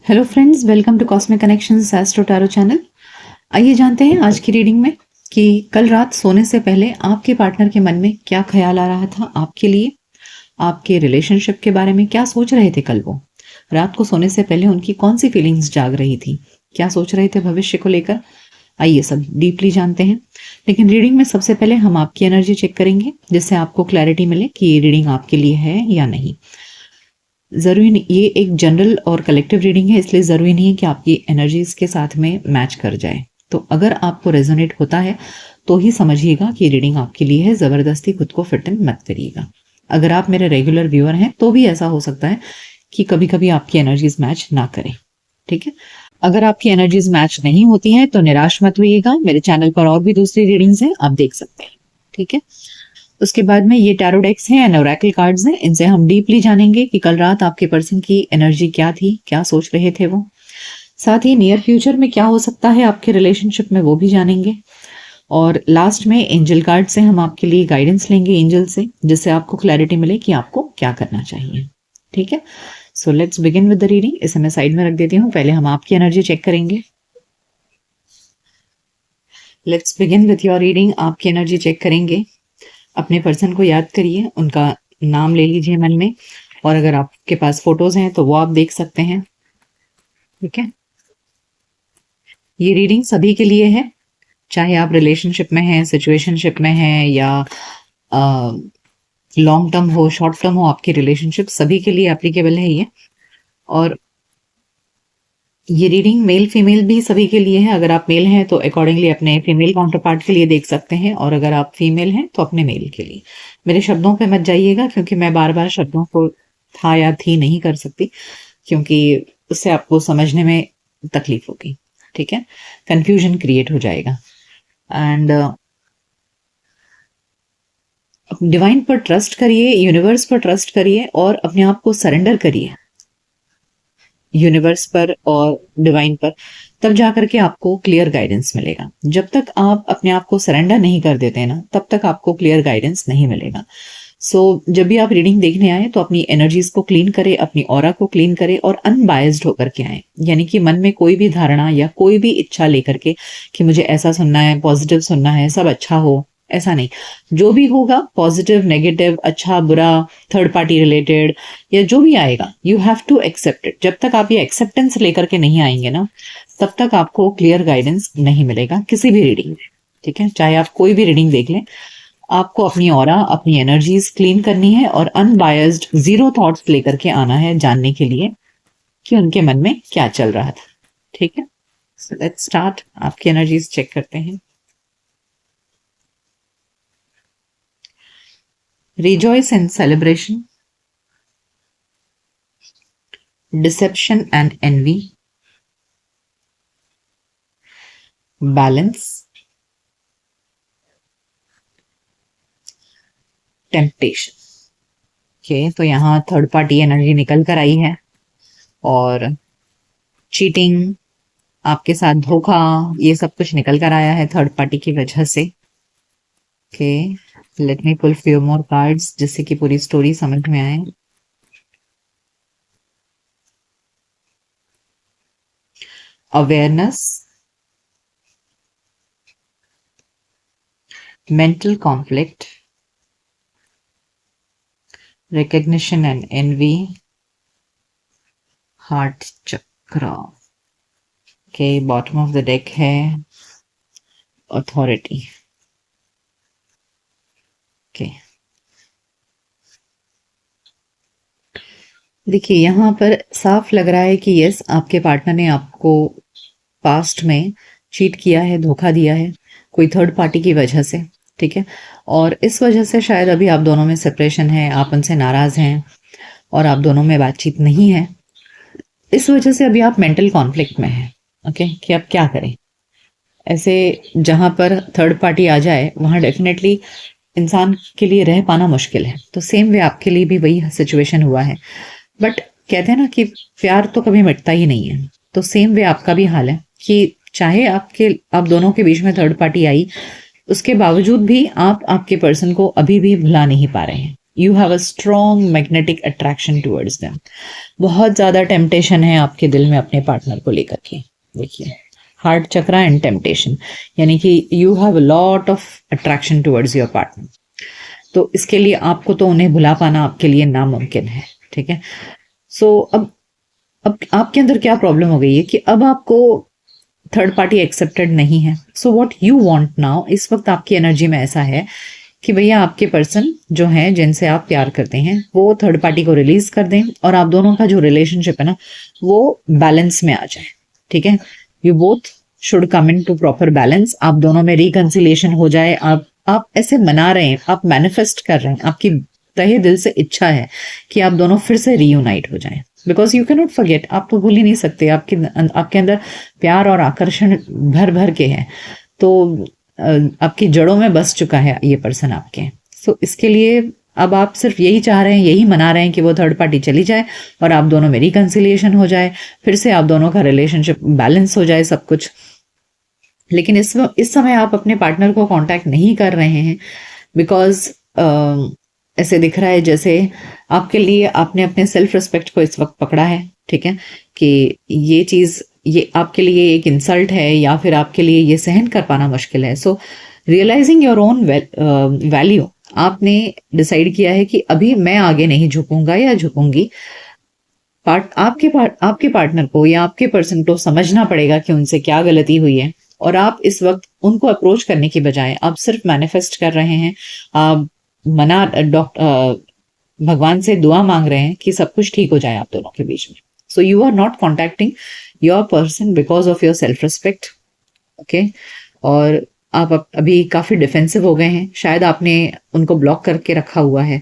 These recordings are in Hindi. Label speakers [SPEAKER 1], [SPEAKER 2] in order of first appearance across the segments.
[SPEAKER 1] Hello friends, welcome to cosmic connections astro tarot channel. आइए जानते हैं आज की रीडिंग में कि कल रात सोने से पहले आपके पार्टनर के मन में क्या ख्याल आ रहा था आपके लिए, आपके रिलेशनशिप के बारे में क्या सोच रहे थे। कल वो रात को सोने से पहले उनकी कौन सी फीलिंग्स जाग रही थी, क्या सोच रहे थे भविष्य को लेकर। आइए सब डीपली जानते हैं। लेकिन रीडिंग में सबसे पहले हम आपकी एनर्जी चेक करेंगे, जिससे आपको क्लैरिटी मिले कि ये रीडिंग आपके लिए है या नहीं। ज़रूरी नहीं, ये एक जनरल और कलेक्टिव रीडिंग है, इसलिए ज़रूरी नहीं है कि आपकी एनर्जीज के साथ में मैच कर जाए। तो अगर आपको रेजोनेट होता है तो ही समझिएगा कि रीडिंग आपके लिए है, ज़बरदस्ती खुद को फिट इन मत करिएगा। अगर आप मेरे रेगुलर व्यूअर हैं तो भी ऐसा हो सकता है कि कभी कभी आपकी एनर्जीज मैच ना करें। ठीक है, अगर आपकी एनर्जीज मैच नहीं होती हैं तो निराश मत होइएगा। मेरे चैनल पर और भी दूसरी रीडिंग्स हैं, आप देख सकते हैं। ठीक है, उसके बाद में ये टैरो डेक्स हैं एंड ओरेकल कार्ड्स हैं, इनसे हम डीपली जानेंगे कि कल रात आपके पर्सन की एनर्जी क्या थी, क्या सोच रहे थे वो। साथ ही नियर फ्यूचर में क्या हो सकता है आपके रिलेशनशिप में, वो भी जानेंगे। और लास्ट में एंजल कार्ड से हम आपके लिए गाइडेंस लेंगे एंजल से, जिससे आपको क्लैरिटी मिले कि आपको क्या करना चाहिए। ठीक है, so let's begin with the reading. इसे मैं साइड में रख देती हूँ, पहले हम आपकी एनर्जी चेक करेंगे। Let's begin with your reading. आपकी एनर्जी चेक करेंगे। अपने पर्सन को याद करिए, उनका नाम ले लीजिए मन में, और अगर आपके पास फोटोज हैं तो वो आप देख सकते हैं। ठीक है, ये रीडिंग सभी के लिए है, चाहे आप रिलेशनशिप में हैं, सिचुएशनशिप में हैं, या लॉन्ग टर्म हो, शॉर्ट टर्म हो, आपकी रिलेशनशिप सभी के लिए एप्लीकेबल है ये। और ये रीडिंग मेल फीमेल भी सभी के लिए है। अगर आप मेल हैं तो अकॉर्डिंगली अपने फीमेल काउंटर पार्ट के लिए देख सकते हैं, और अगर आप फीमेल हैं तो अपने मेल के लिए। मेरे शब्दों पे मत जाइएगा, क्योंकि मैं बार बार शब्दों को था या थी नहीं कर सकती, क्योंकि उससे आपको समझने में तकलीफ होगी। ठीक है, कंफ्यूजन क्रिएट हो जाएगा। एंड डिवाइन पर ट्रस्ट करिए, यूनिवर्स पर ट्रस्ट करिए, और अपने आप को सरेंडर करिए यूनिवर्स पर और डिवाइन पर। तब जाकर के आपको क्लियर गाइडेंस मिलेगा। जब तक आप अपने आप को सरेंडर नहीं कर देते ना, तब तक आपको क्लियर गाइडेंस नहीं मिलेगा। जब भी आप रीडिंग देखने आए तो अपनी एनर्जीज को क्लीन करें, अपनी ऑरा को क्लीन करें, और अनबायस्ड होकर के आए। यानी कि मन में कोई भी धारणा या कोई भी इच्छा लेकर के कि मुझे ऐसा सुनना है, पॉजिटिव सुनना है, सब अच्छा हो, ऐसा नहीं। जो भी होगा पॉजिटिव, नेगेटिव, अच्छा बुरा, थर्ड पार्टी रिलेटेड, या जो भी आएगा, you have to accept it. जब तक आप ये एक्सेप्टेंस लेकर के नहीं आएंगे ना, तब तक आपको क्लियर गाइडेंस नहीं मिलेगा किसी भी रीडिंग में। ठीक है, चाहे आप कोई भी रीडिंग देख लें, आपको अपनी ऑरा, अपनी एनर्जीज क्लीन करनी है, और अनबायस्ड जीरो थॉट्स लेकर के आना है, जानने के लिए कि उनके मन में क्या चल रहा था। ठीक है, सो लेट्स स्टार्ट। आपकी एनर्जीज चेक करते हैं। Rejoice and celebration, deception and envy, balance, temptation. Okay, तो यहाँ थर्ड पार्टी एनर्जी निकल कर आई है, और चीटिंग, आपके साथ धोखा, ये सब कुछ निकल कर आया है थर्ड पार्टी की वजह से। ओके, लेट मी पुल फ्यू मोर कार्ड्स, जिससे कि पूरी स्टोरी समझ में आए। Awareness, mental conflict, recognition and envy, heart chakra। okay, bottom of the deck है authority। okay, देखिए यहाँ पर साफ लग रहा है कि यस, आपके पार्टनर ने आपको पास्ट में चीट किया है, धोखा दिया है, कोई थर्ड पार्टी की वजह से। ठीक है, और इस वजह से शायद अभी आप दोनों में सेपरेशन है, आप उनसे नाराज हैं, और आप दोनों में बातचीत नहीं है। इस वजह से अभी आप मेंटल कॉन्फ्लिक्ट में हैं। ओके, कि अब क्या करें। ऐसे जहां पर थर्ड पार्टी आ जाए, वहां डेफिनेटली इंसान के लिए रह पाना मुश्किल है। तो सेम वे आपके लिए भी वही सिचुएशन हुआ है। बट कहते हैं ना कि प्यार तो कभी मिटता ही नहीं है, तो सेम वे आपका भी हाल है कि चाहे आप दोनों के बीच में थर्ड पार्टी आई, उसके बावजूद भी आप आपके पर्सन को अभी भी भुला नहीं पा रहे हैं। You have a strong magnetic attraction towards them. बहुत ज़्यादा टेम्पटेशन है आपके दिल में अपने पार्टनर को लेकर के। देखिए, हार्ट चक्रा एंड टेम्पटेशन, यानी कि you have a lot of attraction towards your partner. तो इसके लिए आपको तो उन्हें भुला पाना आपके लिए नामुमकिन है, ठीक है। सो अब आपके अंदर क्या प्रॉब्लम हो गई है कि अब आपको थर्ड पार्टी एक्सेप्टेड नहीं है। So what you want now, इस वक्त आपकी एनर्जी में ऐसा है कि भैया आपके पर्सन जो है जिनसे आप प्यार करते हैं वो थर्ड पार्टी को रिलीज कर दें और आप दोनों का जो रिलेशनशिप है ना वो बैलेंस में आ जाए, ठीक है। You both should come in to proper balance, आप दोनों में रिकंसिलिएशन हो जाए। आप ऐसे मना रहे हैं, आप मैनिफेस्ट कर रहे हैं, आपकी तहे दिल से इच्छा है कि आप दोनों फिर से रीयूनाइट हो जाएं, because you can not forget, आप तो भूल ही नहीं सकते। आपके अंदर प्यार और आकर्षण भर भर के है, तो आपकी जड़ों में बस चुका है ये पर्सन आपके। सो इसके लिए अब आप सिर्फ यही चाह रहे हैं, यही मना रहे हैं कि वो थर्ड पार्टी चली जाए और आप दोनों में रिकंसिलिएशन हो जाए, फिर से आप दोनों का रिलेशनशिप बैलेंस हो जाए, सब कुछ। लेकिन इस समय आप अपने पार्टनर को कांटेक्ट नहीं कर रहे हैं बिकॉज ऐसे दिख रहा है जैसे आपके लिए आपने अपने सेल्फ रिस्पेक्ट को इस वक्त पकड़ा है, ठीक है, कि ये चीज़ ये आपके लिए एक इंसल्ट है या फिर आपके लिए ये सहन कर पाना मुश्किल है। सो रियलाइजिंग योर ओन वैल्यू, आपने डिसाइड किया है कि अभी मैं आगे नहीं झुकूंगा या झुकूंगी। आपके पार्टनर को या आपके पर्सन को समझना पड़ेगा कि उनसे क्या गलती हुई है, और आप इस वक्त उनको अप्रोच करने की बजाय आप सिर्फ मैनिफेस्ट कर रहे हैं, आप भगवान से दुआ मांग रहे हैं कि सब कुछ ठीक हो जाए आप दोनों के बीच में। So you are not contacting your person because of your self respect, okay. और आप अभी काफी डिफेंसिव हो गए हैं, शायद आपने उनको ब्लॉक करके रखा हुआ है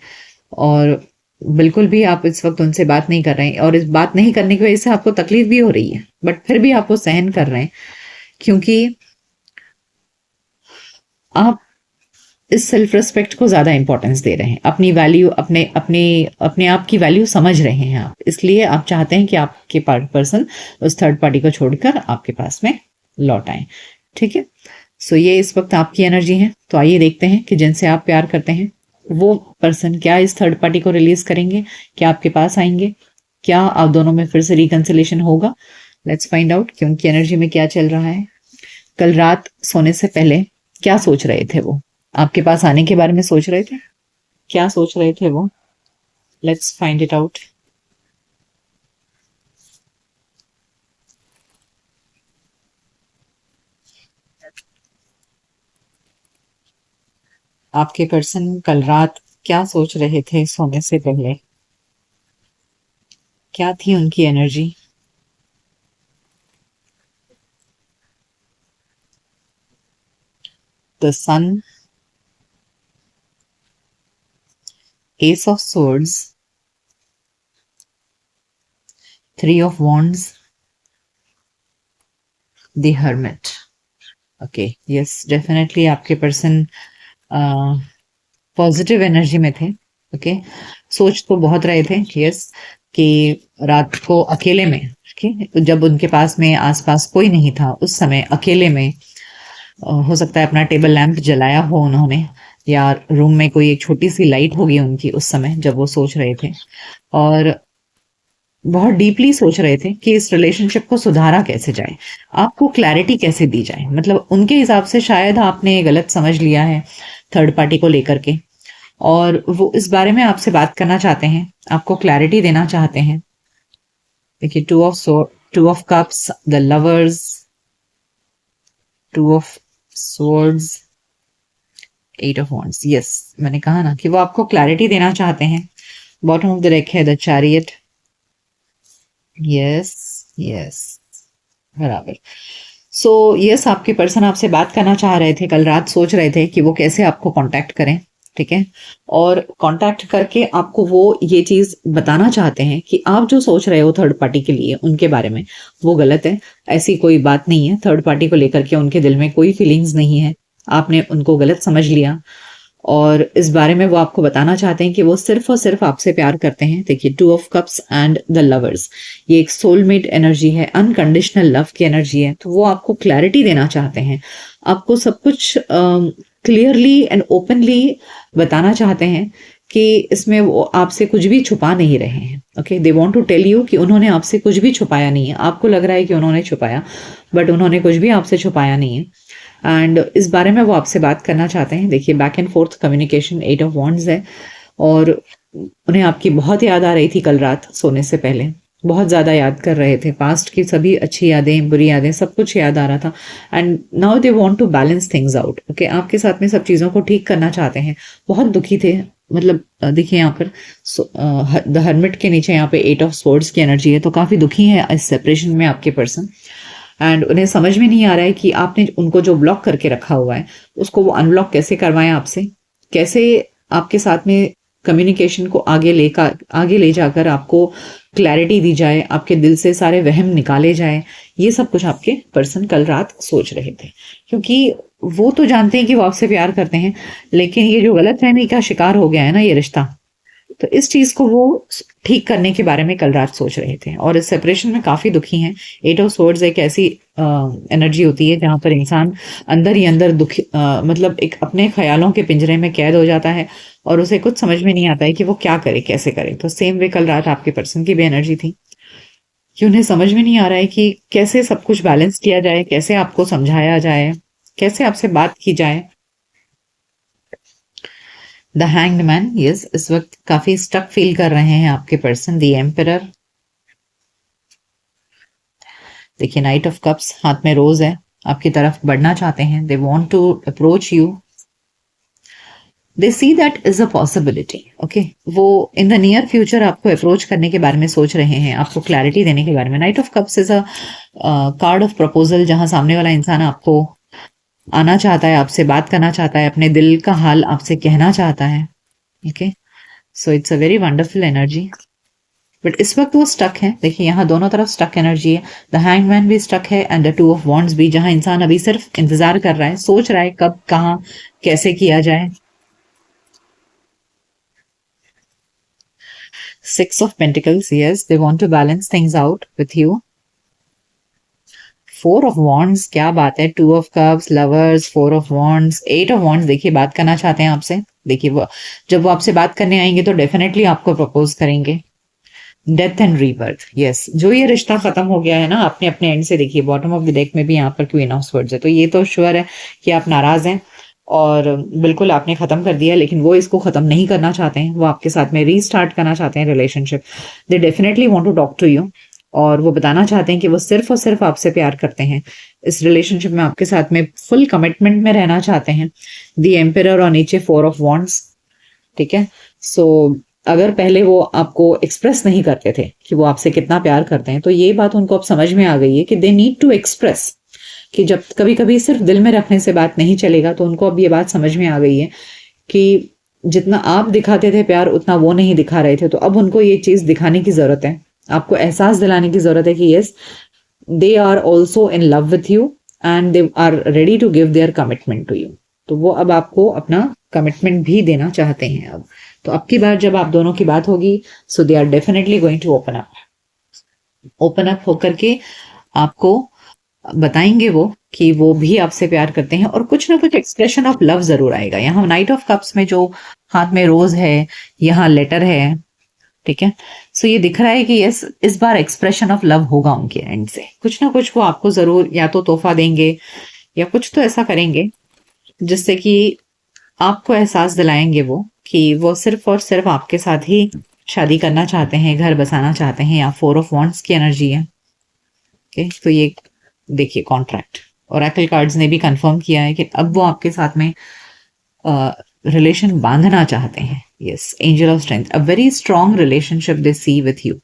[SPEAKER 1] और बिल्कुल भी आप इस वक्त उनसे बात नहीं कर रहे हैं, और इस बात नहीं करने की वजह से आपको तकलीफ भी हो रही है, बट फिर भी आप वो सहन कर रहे हैं क्योंकि आप इस सेल्फ रिस्पेक्ट को ज्यादा इंपॉर्टेंस दे रहे हैं, अपनी वैल्यू अपने अपने अपने आप की वैल्यू समझ रहे हैं आप, इसलिए आप चाहते हैं कि आपके पर्सन उस थर्ड पार्टी को छोड़कर आपके पास में लौट आए, ठीक है। सो ये इस वक्त आपकी एनर्जी है। तो आइए देखते हैं कि जिनसे आप प्यार करते हैं वो पर्सन क्या इस थर्ड पार्टी को रिलीज करेंगे, क्या आपके पास आएंगे, क्या आप दोनों में फिर से रिकंसिलेशन होगा। लेट्स फाइंड आउट कि उनकी एनर्जी में क्या चल रहा है। कल रात सोने से पहले क्या सोच रहे थे वो, आपके पास आने के बारे में सोच रहे थे, क्या सोच रहे थे वो। Let's find it out. आपके पर्सन कल रात क्या सोच रहे थे सोने से पहले, क्या थी उनकी energy. The sun, Ace of Swords, Three of Wands, The Hermit. Okay, yes, definitely आपके पर्सन पॉजिटिव एनर्जी में थे। ओके, सोच तो बहुत रहे थे, यस, कि रात को अकेले में, जब उनके पास में आसपास कोई नहीं था उस समय अकेले में, हो सकता है अपना टेबल लैंप जलाया हो उन्होंने, या रूम में कोई एक छोटी सी लाइट होगी उनकी उस समय जब वो सोच रहे थे, और बहुत डीपली सोच रहे थे कि इस रिलेशनशिप को सुधारा कैसे जाए, आपको क्लैरिटी कैसे दी जाए। मतलब उनके हिसाब से शायद आपने गलत समझ लिया है थर्ड पार्टी को लेकर के, और वो इस बारे में आपसे बात करना चाहते हैं, आपको क्लैरिटी देना चाहते हैं। देखिए, two of cups, the lovers, two of swords, eight of wands। Yes, मैंने कहा ना कि वो आपको क्लैरिटी देना चाहते हैं। बॉटम ऑफ द डेक है द चैरियट। यस यस, बराबर। सो यस, आपके पर्सन आपसे बात करना चाह रहे थे, कल रात सोच रहे थे कि वो कैसे आपको कांटेक्ट करें, ठीक है, और कांटेक्ट करके आपको वो ये चीज बताना चाहते हैं कि आप जो सोच रहे हो थर्ड पार्टी के लिए उनके बारे में वो गलत है, ऐसी कोई बात नहीं है। थर्ड पार्टी को लेकर के उनके दिल में कोई फीलिंग्स नहीं है, आपने उनको गलत समझ लिया, और इस बारे में वो आपको बताना चाहते हैं कि वो सिर्फ और सिर्फ आपसे प्यार करते हैं। देखिए, two of cups and the lovers, ये एक सोलमेट एनर्जी है, अनकंडीशनल लव की एनर्जी है। तो वो आपको क्लैरिटी देना चाहते हैं, आपको सब कुछ क्लियरली एंड ओपनली बताना चाहते हैं कि इसमें वो आपसे कुछ भी छुपा नहीं रहे हैं। Okay, they want to tell you कि उन्होंने आपसे कुछ भी छुपाया नहीं है। आपको लग रहा है कि उन्होंने छुपाया, बट उन्होंने कुछ भी आपसे छुपाया नहीं है। एंड इस बारे में वो आपसे बात करना चाहते हैं। देखिए, back and fourth communication, 8 of wands है, और उन्हें आपकी बहुत याद आ रही थी कल रात सोने से पहले। बहुत ज़्यादा याद कर रहे थे, पास्ट की सभी अच्छी यादें, बुरी यादें, सब कुछ याद आ रहा था। And now they want to balance things out. Okay, आपके साथ में सब चीज़ों को ठीक करना चाहते हैं। बहुत दुखी थे, मतलब देखिए यहाँ पर द हर्मिट के नीचे यहाँ पे 8 ऑफ स्वॉर्ड्स की एनर्जी है, तो काफ़ी दुखी है इस सेपरेशन में आपके पर्सन। एंड उन्हें समझ में नहीं आ रहा है कि आपने उनको जो ब्लॉक करके रखा हुआ है उसको वो अनब्लॉक कैसे करवाएं आपसे, कैसे आपके साथ में कम्युनिकेशन को आगे ले जाकर आपको क्लैरिटी दी जाए, आपके दिल से सारे वहम निकाले जाए। ये सब कुछ आपके पर्सन कल रात सोच रहे थे, क्योंकि वो तो जानते हैं कि वो आपसे प्यार करते हैं, लेकिन ये जो गलतफहमी का शिकार हो गया है ना ये रिश्ता, तो इस चीज को वो ठीक करने के बारे में कल रात सोच रहे थे, और इस सेपरेशन में काफी दुखी हैं। 8 ऑफ स्वॉर्ड्स एक ऐसी एनर्जी होती है जहां पर इंसान अंदर ही अंदर दुखी, मतलब एक अपने ख्यालों के पिंजरे में कैद हो जाता है, और उसे कुछ समझ में नहीं आता है कि वो क्या करे, कैसे करे। तो सेम वे कल रात आपके पर्सन की भी एनर्जी थी कि उन्हें समझ में नहीं आ रहा है कि कैसे सब कुछ बैलेंस किया जाए, कैसे आपको समझाया जाए, कैसे आपसे बात की जाए। द हैंग्ड मैन, यस, इस वक्त काफी स्टक फील कर रहे हैं आपके पर्सन। द एम्परर, देखिए नाइट ऑफ कप्स, हाथ में रोज है, आपकी तरफ बढ़ना चाहते हैं। They want to approach you, they see that is a possibility. Okay, वो इन द नियर फ्यूचर आपको अप्रोच करने के बारे में सोच रहे हैं, आपको क्लैरिटी देने के बारे में। Night of cups is a card of proposal, जहां सामने वाला इंसान आपको आना चाहता है, आपसे बात करना चाहता है, अपने दिल का हाल आपसे कहना चाहता है। Okay, so it's a very wonderful energy, but इस वक्त वो स्टक है। देखिए यहाँ दोनों तरफ स्टक एनर्जी है। द हैंगमैन भी स्टक है एंड द 2 ऑफ वॉन्ड्स भी, जहां इंसान अभी सिर्फ इंतजार कर रहा है, सोच रहा है कब, कहाँ, कैसे किया जाए। 6 of pentacles, yes, they want to balance things out with you. 4 of wands, क्या बात है। 2 of cups, lovers, 4 of wands, 8 of wands, देखिए बात करना चाहते हैं आपसे। देखिए वो जब वो आपसे बात करने आएंगे तो डेफिनेटली आपको प्रपोज करेंगे। डेथ एंड रीबर्थ, यस, जो ये रिश्ता खत्म हो गया है ना आपने अपने एंड से, देखिए बॉटम ऑफ द डेक में भी यहाँ पर क्वीन ऑफ स्वर्ड्स है, तो ये तो श्योर है कि आप नाराज हैं और बिल्कुल आपने खत्म कर दिया, लेकिन वो इसको खत्म नहीं करना चाहते हैं। वो आपके साथ में रीस्टार्ट करना चाहते हैं relationship. They definitely want to talk to you, और वो बताना चाहते हैं कि वो सिर्फ और सिर्फ आपसे प्यार करते हैं। इस रिलेशनशिप में आपके साथ में फुल कमिटमेंट में रहना चाहते हैं। द एम्परर और नीचे 4 ऑफ वॉन्ड्स, ठीक है। सो अगर पहले वो आपको एक्सप्रेस नहीं करते थे कि वो आपसे कितना प्यार करते हैं, तो ये बात उनको अब समझ में आ गई है कि दे नीड टू एक्सप्रेस, कि जब कभी कभी सिर्फ दिल में रखने से बात नहीं चलेगा। तो उनको अब ये बात समझ में आ गई है कि जितना आप दिखाते थे प्यार, उतना वो नहीं दिखा रहे थे। तो अब उनको ये चीज दिखाने की जरूरत है, आपको एहसास दिलाने की जरूरत है कि yes, they are also in love with you and they are ready to give their commitment to you. तो वो अब आपको अपना कमिटमेंट भी देना चाहते हैं अब। तो अब की बार जब आप दोनों की बात होगी, so they are definitely going to open up होकर के आपको बताएंगे वो कि वो भी आपसे प्यार करते हैं, और कुछ ना कुछ एक्सप्रेशन ऑफ लव जरूर आएगा। यहाँ नाइट ऑफ कप्स में जो हाथ में रोज है, यहाँ लेटर है, ठीक है। सो ये दिख रहा है कि यस, इस बार एक्सप्रेशन ऑफ लव होगा उनके एंड से। कुछ ना कुछ वो आपको जरूर या तो तोहफा देंगे या कुछ तो ऐसा करेंगे जिससे कि आपको एहसास दिलाएंगे वो कि वो सिर्फ और सिर्फ आपके साथ ही शादी करना चाहते हैं, घर बसाना चाहते हैं। या 4 ऑफ वॉन्ड्स की एनर्जी है। ओके, तो ये देखिए कॉन्ट्रैक्ट, ओरेकल कार्ड्स ने भी कंफर्म किया है कि अब वो आपके साथ में रिलेशन बांधना चाहते हैं। Yes, angel of strength, a very strong relationship they see with you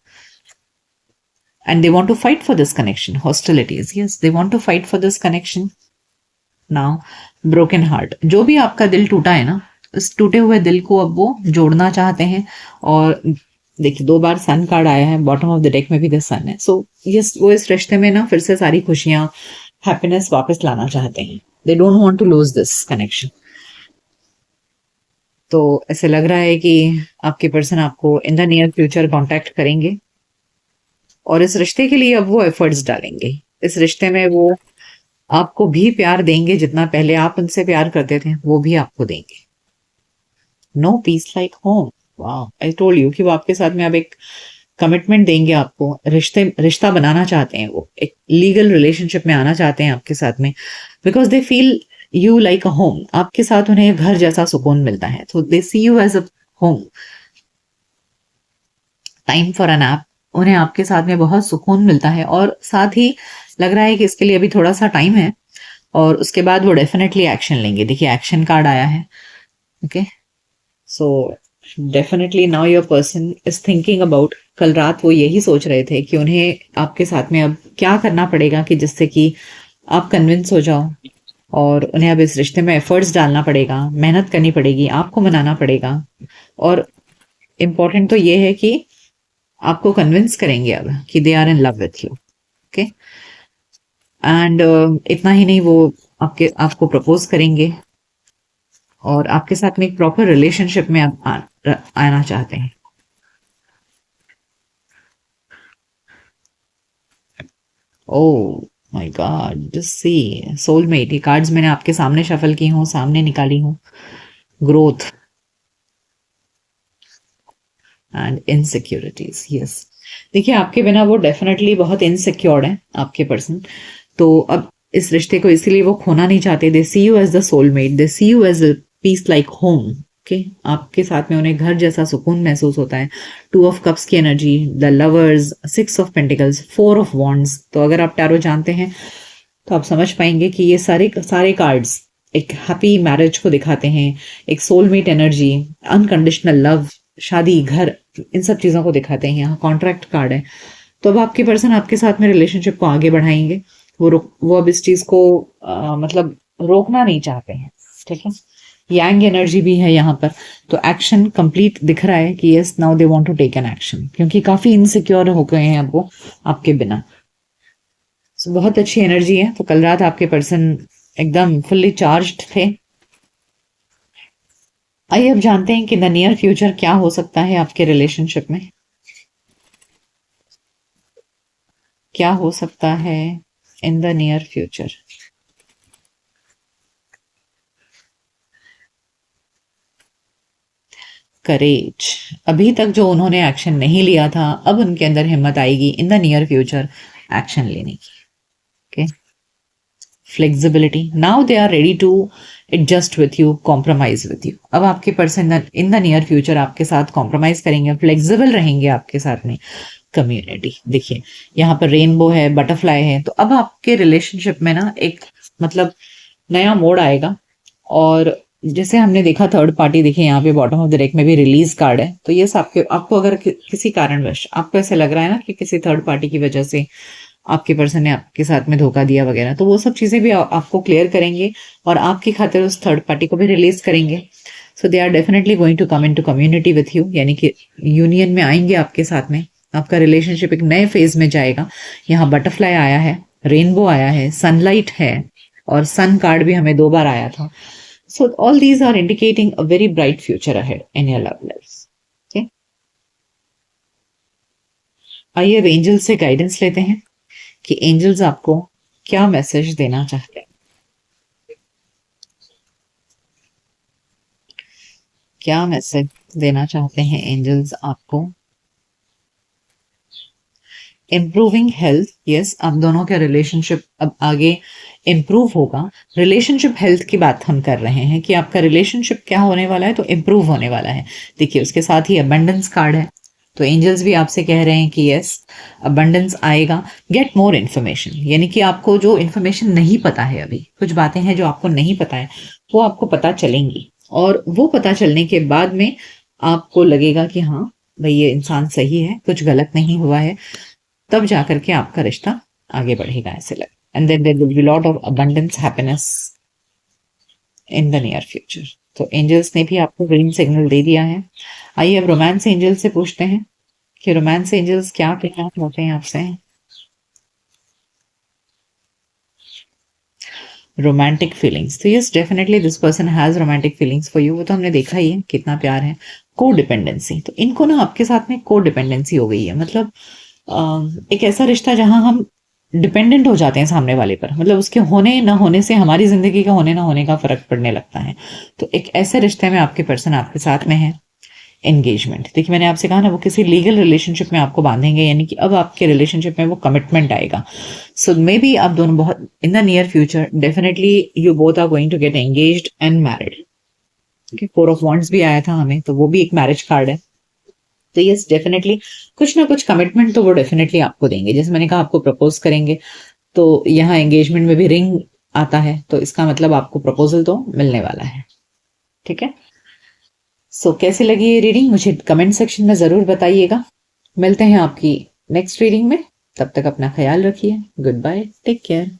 [SPEAKER 1] and they want to fight for this connection. Hostilities, yes, they want to fight for this connection. Now broken heart, जो भी आपका दिल टूटा है ना, इस टूटे हुए दिल को अब वो जोड़ना चाहते हैं। और देखिए 2 बार सन कार्ड आया है, बॉटम ऑफ द डेक में भी द सन है। सो यस, वो इस रिश्ते में ना फिर से सारी खुशियां, हैप्पीनेस वापस लाना चाहते हैं। They don't want to lose this connection. तो ऐसे लग रहा है कि आपके पर्सन आपको in the near future contact करेंगे, और इस रिश्ते के लिए अब वो एफर्ट्स डालेंगे। इस रिश्ते में वो आपको भी प्यार देंगे, जितना पहले आप उनसे प्यार करते थे वो भी आपको देंगे। No peace like home. वाह, आई टोल्ड यू कि वो आपके साथ में अब एक कमिटमेंट देंगे आपको, रिश्ता बनाना चाहते हैं, वो एक लीगल रिलेशनशिप में आना चाहते हैं आपके साथ में, because they feel you like a home. आपके साथ उन्हें घर जैसा सुकून मिलता है, तो they see you as a home. Time for an app, उन्हें आपके साथ में बहुत सुकून मिलता है, और साथ ही लग रहा है कि इसके लिए अभी थोड़ा सा टाइम है, और उसके बाद वो डेफिनेटली एक्शन लेंगे। देखिए एक्शन कार्ड आया है। Okay, so definitely now your person is thinking about, कल रात वो यही सोच रहे थे कि उन्हें आपके साथ में अब क्या करना पड़ेगा कि जिससे कि आप कन्विंस हो जाओ, और उन्हें अब इस रिश्ते में एफर्ट्स डालना पड़ेगा, मेहनत करनी पड़ेगी, आपको मनाना पड़ेगा। और इम्पोर्टेंट तो ये है कि आपको कन्विंस करेंगे अब कि they are in love with you. Okay, and इतना ही नहीं, वो आपको प्रपोज करेंगे, और आपके साथ में एक प्रॉपर रिलेशनशिप में आप आना चाहते हैं। Oh my God, just see, soulmate, ये कार्ड्स मैंने आपके सामने शफल की हूँ, सामने निकाली हूँ। Growth and insecurities, yes. देखिए आपके बिना वो डेफिनेटली बहुत इनसिक्योर्ड है आपके पर्सन, तो अब इस रिश्ते को इसीलिए वो खोना नहीं चाहते। They see you as the soulmate, they see you as a peace like home. Okay, आपके साथ में उन्हें घर जैसा सुकून महसूस होता है। टू ऑफ कप्स की energy, the lovers, six of pentacles, four of wands. तो अगर आप टैरो जानते हैं तो आप समझ पाएंगे कि ये सारे सारे कार्ड्स एक हैप्पी मैरिज को दिखाते हैं, एक सोलमेट एनर्जी, अनकंडीशनल लव, शादी, घर, इन सब चीज़ों को दिखाते हैं। यहाँ कॉन्ट्रैक्ट कार्ड है। तो अब आपके पर्सन आपके साथ में रिलेशनशिप को आगे बढ़ाएंगे। वो अब इस चीज़ को मतलब रोकना नहीं चाहते हैं। ठीक है, यांग एनर्जी भी है यहाँ पर, तो एक्शन कंप्लीट दिख रहा है कि yes now they want to take an action, क्योंकि काफ़ी इनसिक्योर हो गए हैं अब वो आपके बिना। So, बहुत अच्छी एनर्जी है। तो कल रात आपके पर्सन एकदम फुल्ली चार्ज्ड थे। आइए अब जानते हैं कि द नियर फ्यूचर क्या हो सकता है आपके रिलेशनशिप में। क्या हो सकता है इन द नियर फ्यूचर। करेज, अभी तक जो उन्होंने एक्शन नहीं लिया था, अब उनके अंदर हिम्मत आएगी in the near future action लेने की। Okay, flexibility, now they are ready to adjust with you, compromise with you. अब आपके person in the near future आपके साथ कॉम्प्रोमाइज करेंगे, फ्लेक्सिबल रहेंगे आपके साथ में। कम्युनिटी, देखिए यहाँ पर रेनबो है, बटरफ्लाई है, तो अब आपके रिलेशनशिप में ना एक मतलब नया मोड़ आएगा। और जैसे हमने देखा थर्ड पार्टी, देखिए यहाँ पे बॉटम ऑफ द डेक में भी रिलीज कार्ड है। तो ये आपको अगर किसी कारणवश आपको ऐसे लग रहा है ना कि किसी थर्ड पार्टी की वजह से आपके पर्सन ने आपके साथ में धोखा दिया वगैरह, तो वो सब चीजें भी आपको क्लियर करेंगे, और आपकी खातिर उस थर्ड पार्टी को भी रिलीज करेंगे। So they are definitely going to come in to community with you, यानी कि यूनियन में आएंगे आपके साथ में। आपका रिलेशनशिप एक नए फेज में जाएगा। यहाँ बटरफ्लाई आया है, रेनबो आया है, सनलाइट है, और सन कार्ड भी हमें 2 बार आया था। So all these are indicating a very bright future ahead in your love life. Okay, आइए अब एंजल से गाइडेंस लेते हैं कि एंजल्स आपको क्या मैसेज देना चाहते हैं। क्या मैसेज देना चाहते हैं एंजल्स आपको। इम्प्रूविंग हेल्थ, यस, आप दोनों का रिलेशनशिप अब आगे इम्प्रूव होगा। रिलेशनशिप हेल्थ की बात हम कर रहे हैं कि आपका रिलेशनशिप क्या होने वाला है, तो इम्प्रूव होने वाला है। देखिए उसके साथ ही अबंडेंस कार्ड है, तो एंजल्स भी आपसे कह रहे हैं कि यस अबंडेंस आएगा। गेट मोर इन्फॉर्मेशन, यानी कि आपको जो इन्फॉर्मेशन नहीं पता है, अभी कुछ बातें हैं जो आपको नहीं पता है, वो आपको पता चलेंगी, और वो पता चलने के बाद में आपको लगेगा कि हाँ भाई ये इंसान सही है, कुछ गलत नहीं हुआ है, तब जाकर के आपका रिश्ता आगे बढ़ेगा, ऐसे लगे। And then there will be lot of abundance happiness in the near future. तो एंजल्स ने भी आपको ग्रीन सिग्नल दे दिया है। आइए अब रोमांस एंजल से पूछते हैं कि रोमांस एंजल्स क्या कहना चाहते हैं आपसे। रोमांटिक फीलिंग्स, तो yes definitely this person has romantic feelings for you, वो तो हमने देखा ही है कितना प्यार है। को डिपेंडेंसी, तो इनको ना आपके साथ में को डिपेंडेंसी हो गई है, मतलब एक ऐसा रिश्ता जहां हम डिपेंडेंट हो जाते हैं सामने वाले पर, मतलब उसके होने ना होने से हमारी जिंदगी का होने ना होने का फर्क पड़ने लगता है। तो एक ऐसे रिश्ते में आपके पर्सन आपके साथ में है। एंगेजमेंट। देखिए मैंने आपसे कहा ना, वो किसी लीगल रिलेशनशिप में आपको बांधेंगे, यानी कि अब आपके रिलेशनशिप में वो कमिटमेंट आएगा। सो मे बी आप दोनों बहुत in the near future definitely you both are going to get engaged and married. Four of wands भी आया था हमें, तो वो भी एक मैरिज कार्ड है। तो यस डेफिनेटली कुछ ना कुछ कमिटमेंट तो वो डेफिनेटली आपको देंगे। जैसे मैंने कहा आपको प्रपोज करेंगे, तो यहाँ एंगेजमेंट में भी रिंग आता है, तो इसका मतलब आपको प्रपोजल तो मिलने वाला है। ठीक है, सो कैसी लगी ये रीडिंग मुझे कमेंट सेक्शन में जरूर बताइएगा। मिलते हैं आपकी नेक्स्ट रीडिंग में, तब तक अपना ख्याल रखिए। Good bye, take care.